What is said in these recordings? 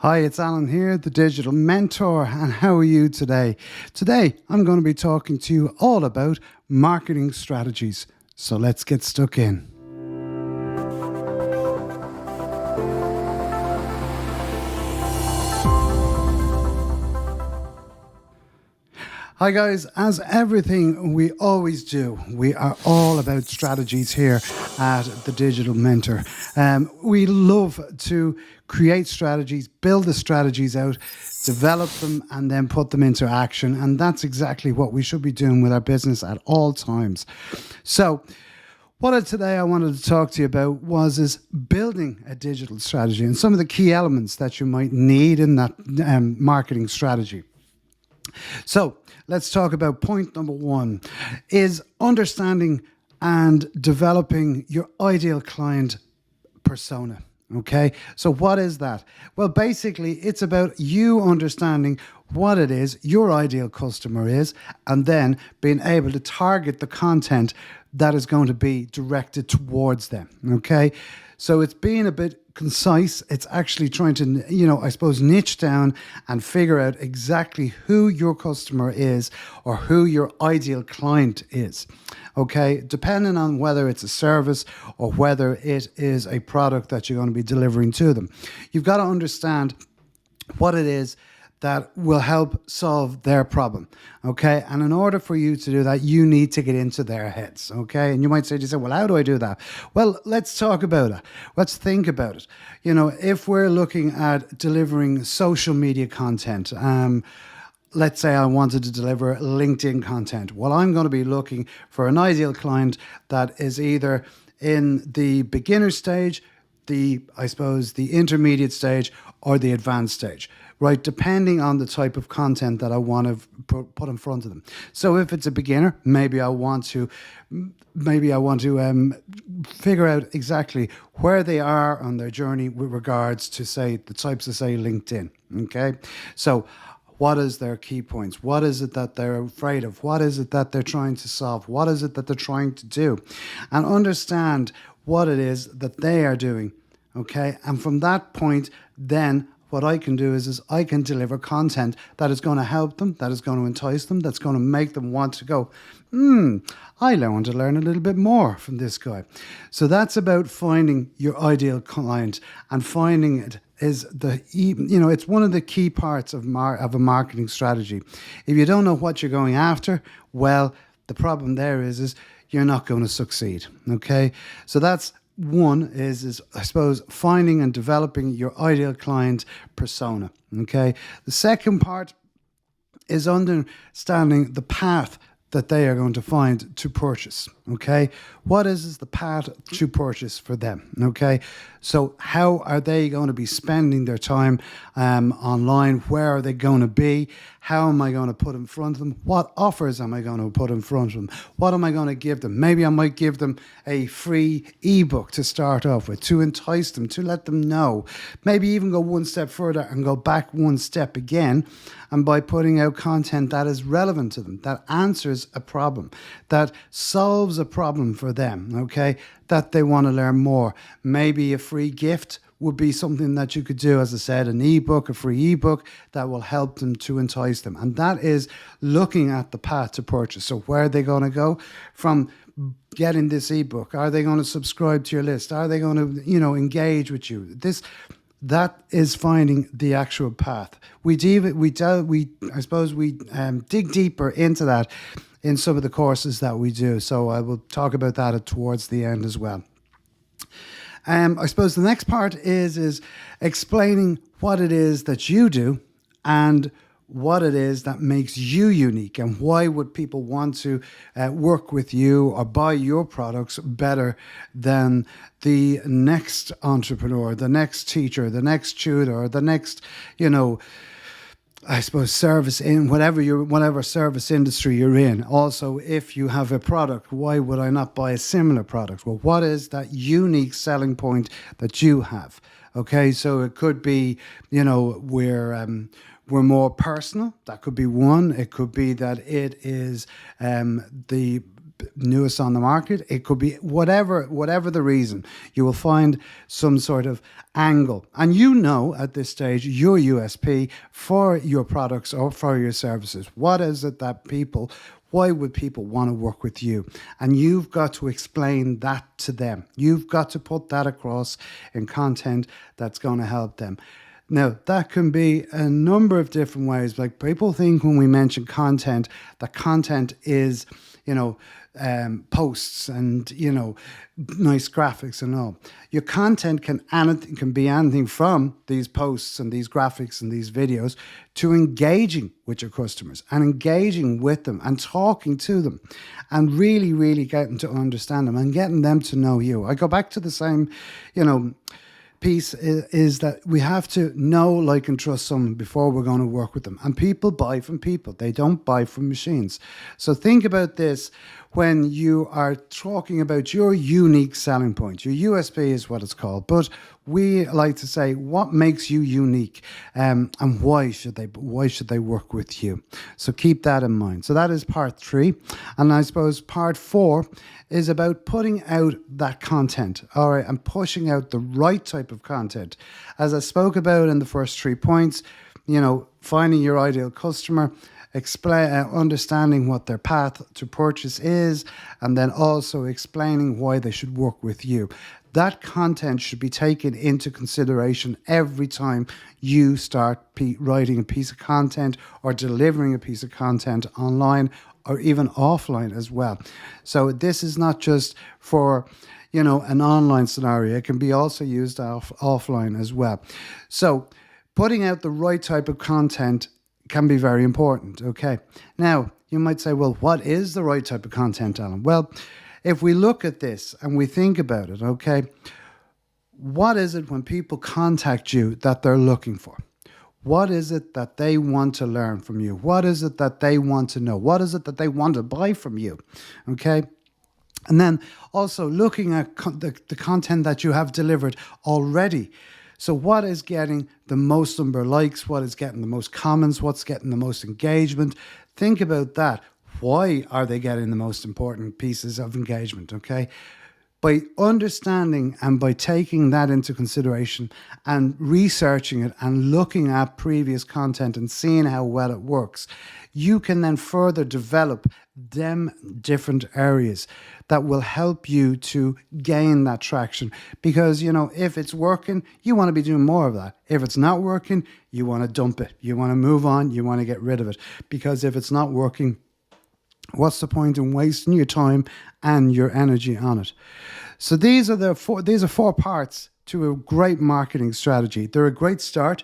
Hi, it's Alan here, the digital mentor, and how are you today? Today, I'm going to be talking to you all about marketing strategies. So let's get stuck in. Hi guys, as everything we always do, we are all about strategies here at the Digital Mentor. We love to create strategies, build the strategies out, develop them, and then put them into action. And that's exactly what we should be doing with our business at all times. So, today I wanted to talk to you about is building a digital strategy and some of the key elements that you might need in that marketing strategy. So let's talk about point number one is understanding and developing your ideal client persona. Okay, so what is that? Well, basically, it's about you understanding what it is your ideal customer is, and then being able to target the content that is going to be directed towards them. Okay, so it's being a bit concise. It's actually trying to, I suppose, niche down and figure out exactly who your customer is or who your ideal client is. Okay, depending on whether it's a service or whether it is a product that you're going to be delivering to them. You've got to understand what it is that will help solve their problem, okay? And in order for you to do that, you need to get into their heads, okay? And you might say to yourself, well, how do I do that? Well, let's talk about it. Let's think about it. If we're looking at delivering social media content, let's say I wanted to deliver LinkedIn content. Well, I'm going to be looking for an ideal client that is either in the beginner stage, the intermediate stage, or the advanced stage, right? Depending on the type of content that I want to put in front of them. So if it's a beginner, maybe I want to figure out exactly where they are on their journey with regards to, say, the types of, LinkedIn. Okay, so what is their key points? What is it that they're afraid of? What is it that they're trying to solve? What is it that they're trying to do? And understand what it is that they are doing. Okay, and from that point, then what I can do is I can deliver content that is going to help them, that is going to entice them, that's going to make them want to go, I want to learn a little bit more from this guy. So that's about finding your ideal client, and finding it is it's one of the key parts of a marketing strategy. If you don't know what you're going after, well, the problem there is you're not going to succeed. Okay, so that's one is I suppose finding and developing your ideal client persona. Okay, the second part is understanding the path that they are going to find to purchase. Okay, what is the path to purchase for them? Okay, so how are they going to be spending their time online? Where are they going to be? How am I going to put in front of them? What offers am I going to put in front of them? What am I going to give them? Maybe I might give them a free ebook to start off with, to entice them, to let them know. Maybe even go one step further and go back one step again, and by putting out content that is relevant to them, that answers a problem, that solves a problem for them, okay, that they want to learn more. Maybe a free gift would be something that you could do, as I said, an ebook, a free ebook that will help them, to entice them. And that is looking at the path to purchase. So where are they going to go from getting this ebook? Are they going to subscribe to your list? Are they going to, engage with you? That is finding the actual path. We dig deeper into that in some of the courses that we do. So I will talk about that towards the end as well. I suppose the next part is explaining what it is that you do and what it is that makes you unique, and why would people want to work with you or buy your products better than the next entrepreneur, the next teacher, the next tutor, the next, I suppose, service in whatever service industry you're in. Also, if you have a product, why would I not buy a similar product? Well, what is that unique selling point that you have? Okay, so it could be, we're more personal. That could be one. It could be that it is the newest on the market. It could be whatever the reason. You will find some sort of angle, and you know at this stage your USP for your products or for your services. What is it that people? Why would people want to work with you? And you've got to explain that to them. You've got to put that across in content that's going to help them. Now, that can be a number of different ways. Like, people think when we mention content, that content is, posts and, nice graphics and all. Your content can be anything from these posts and these graphics and these videos to engaging with your customers and engaging with them and talking to them and really, really getting to understand them and getting them to know you. I go back to the same, piece is that we have to know, like, and trust someone before we're going to work with them. And people buy from people. They don't buy from machines. So think about this when you are talking about your unique selling point. Your USP is what it's called. But we like to say, what makes you unique, and why should they work with you? So keep that in mind. So that is part 3. And I suppose part 4 is about putting out that content, all right, and pushing out the right type of content. As I spoke about in the first 3 points, finding your ideal customer, understanding what their path to purchase is, and then also explaining why they should work with you. That content should be taken into consideration every time you start writing a piece of content or delivering a piece of content online or even offline as well. So this is not just for, an online scenario. It can be also used offline as well. So putting out the right type of content can be very important. Okay. Now, you might say, well, what is the right type of content, Alan? Well, if we look at this and we think about it, okay, what is it when people contact you that they're looking for? What is it that they want to learn from you? What is it that they want to know? What is it that they want to buy from you? Okay. And then also looking at the content that you have delivered already. So what is getting the most number of likes? What is getting the most comments? What's getting the most engagement? Think about that. Why are they getting the most important pieces of engagement? Okay. By understanding and by taking that into consideration and researching it and looking at previous content and seeing how well it works, you can then further develop them different areas that will help you to gain that traction. Because, if it's working, you want to be doing more of that. If it's not working, you want to dump it. You want to move on. You want to get rid of it. Because if it's not working, what's the point in wasting your time and your energy on it? So these are 4 parts to a great marketing strategy. They're a great start.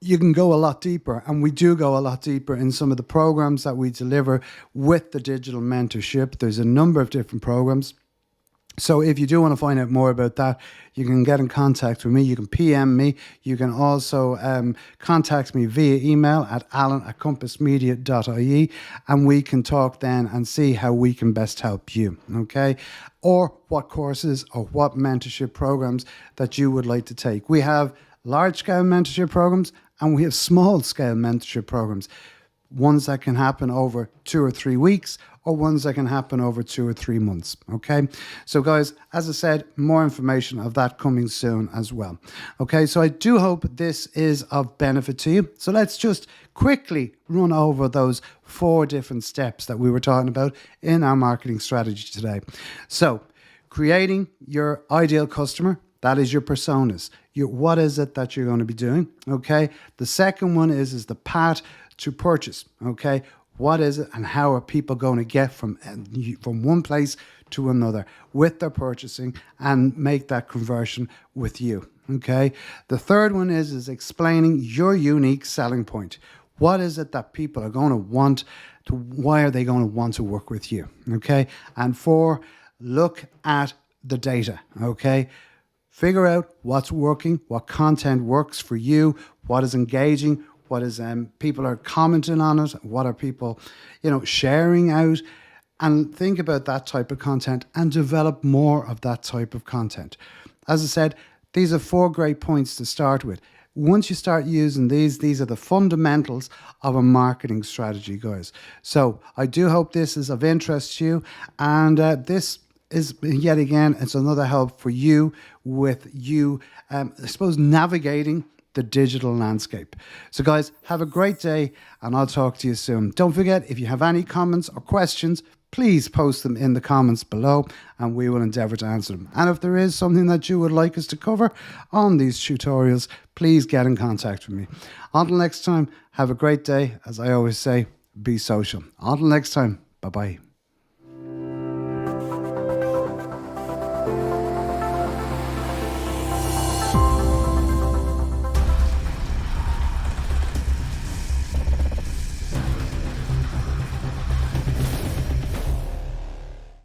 You can go a lot deeper, and we do go a lot deeper in some of the programs that we deliver with the digital mentorship. There's a number of different programs. So if you do want to find out more about that, you can get in contact with me. You can PM me. You can also contact me via email at alan@compassmedia.ie, and we can talk then and see how we can best help you, okay? Or what courses or what mentorship programs that you would like to take. We have large-scale mentorship programs and we have small-scale mentorship programs. Ones that can happen over 2 or 3 weeks, or ones that can happen over 2 or 3 months. Okay. So guys, as I said, more information of that coming soon as well. Okay. So I do hope this is of benefit to you. So let's just quickly run over those 4 different steps that we were talking about in our marketing strategy today. So creating your ideal customer. That is your personas. What is it that you're going to be doing? Okay. The second one is the path to purchase. Okay. What is it and how are people going to get from one place to another with their purchasing and make that conversion with you? Okay. The third one is explaining your unique selling point. What is it that people are going to want to, why are they going to want to work with you? Okay. And 4, look at the data. Okay. Figure out what's working, what content works for you, what is engaging, what is people are commenting on it, what are people, sharing out, and think about that type of content and develop more of that type of content. As I said, these are 4 great points to start with. once you start using these are the fundamentals of a marketing strategy, guys. So I do hope this is of interest to you, and this is yet again, it's another help for you with you, I suppose, navigating the digital landscape. So, guys, have a great day, and I'll talk to you soon. Don't forget, if you have any comments or questions, please post them in the comments below, and we will endeavor to answer them. And if there is something that you would like us to cover on these tutorials, please get in contact with me. Until next time, have a great day. As I always say, be social. Until next time, bye-bye.